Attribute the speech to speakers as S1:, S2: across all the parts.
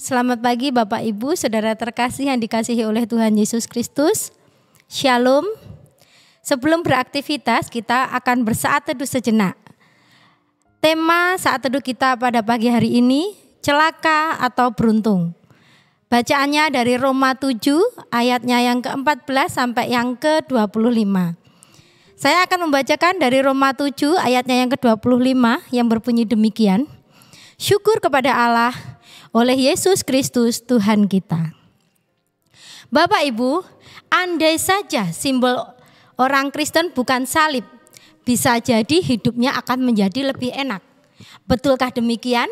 S1: Selamat pagi Bapak Ibu, saudara terkasih yang dikasihi oleh Tuhan Yesus Kristus. Shalom. Sebelum beraktivitas kita akan bersaat teduh sejenak. Tema saat teduh kita pada pagi hari ini, celaka atau beruntung. Bacaannya dari Roma 7 ayatnya yang ke-14 sampai yang ke-25. Saya akan membacakan dari Roma 7 ayatnya yang ke-25 yang berbunyi demikian. Syukur kepada Allah oleh Yesus Kristus Tuhan kita. Bapak Ibu, andai saja simbol orang Kristen bukan salib, bisa jadi hidupnya akan menjadi lebih enak. Betulkah demikian?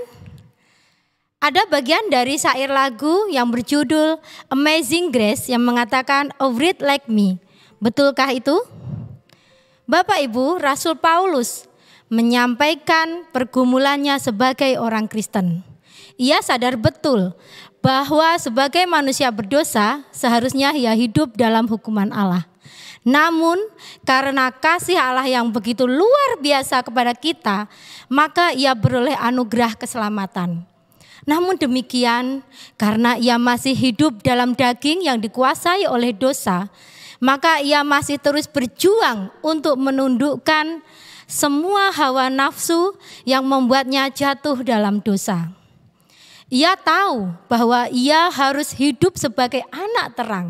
S1: Ada bagian dari syair lagu yang berjudul Amazing Grace yang mengatakan "Oh breathe like me". Betulkah itu? Bapak Ibu, Rasul Paulus menyampaikan pergumulannya sebagai orang Kristen. Ia sadar betul bahwa sebagai manusia berdosa seharusnya ia hidup dalam hukuman Allah. Namun karena kasih Allah yang begitu luar biasa kepada kita, maka ia beroleh anugerah keselamatan. Namun demikian, karena ia masih hidup dalam daging yang dikuasai oleh dosa, maka ia masih terus berjuang untuk menundukkan semua hawa nafsu yang membuatnya jatuh dalam dosa. Ia tahu bahwa ia harus hidup sebagai anak terang,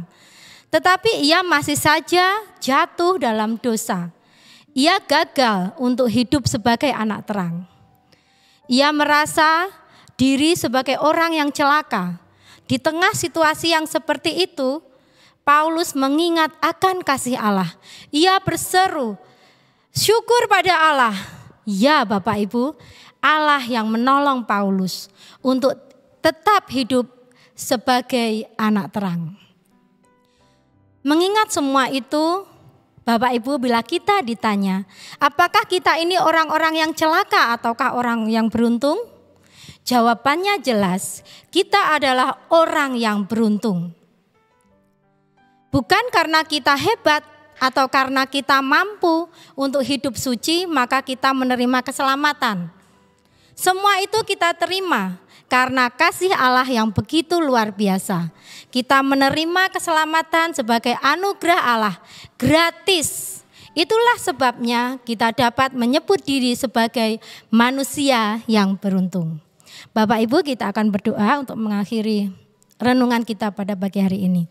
S1: tetapi ia masih saja jatuh dalam dosa. Ia gagal untuk hidup sebagai anak terang. Ia merasa diri sebagai orang yang celaka. Di tengah situasi yang seperti itu, Paulus mengingat akan kasih Allah. Ia berseru, syukur pada Allah. Ya Bapak Ibu, Allah yang menolong Paulus untuk tetap hidup sebagai anak terang. Mengingat semua itu, Bapak Ibu, bila kita ditanya, apakah kita ini orang-orang yang celaka ataukah orang yang beruntung? Jawabannya jelas, kita adalah orang yang beruntung. Bukan karena kita hebat atau karena kita mampu untuk hidup suci, maka kita menerima keselamatan. Semua itu kita terima karena kasih Allah yang begitu luar biasa. Kita menerima keselamatan sebagai anugerah Allah, gratis. Itulah sebabnya kita dapat menyebut diri sebagai manusia yang beruntung. Bapak Ibu, kita akan berdoa untuk mengakhiri renungan kita pada pagi hari ini.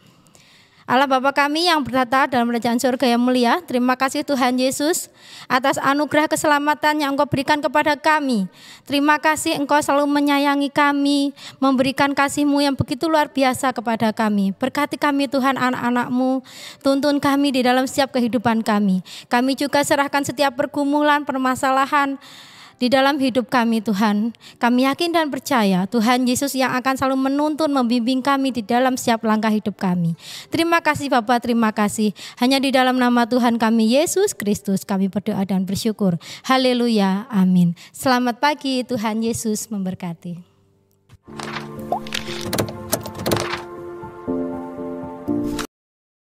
S1: Allah Bapa kami yang bertata dalam kerajaan surga yang mulia, terima kasih Tuhan Yesus atas anugerah keselamatan yang Engkau berikan kepada kami. Terima kasih Engkau selalu menyayangi kami, memberikan kasih-Mu yang begitu luar biasa kepada kami. Berkati kami Tuhan anak-anak-Mu, tuntun kami di dalam setiap kehidupan kami. Kami juga serahkan setiap pergumulan, permasalahan di dalam hidup kami Tuhan. Kami yakin dan percaya Tuhan Yesus yang akan selalu menuntun, membimbing kami di dalam setiap langkah hidup kami. Terima kasih Bapa, terima kasih. Hanya di dalam nama Tuhan kami Yesus Kristus kami berdoa dan bersyukur. Haleluya, amin. Selamat pagi, Tuhan Yesus memberkati.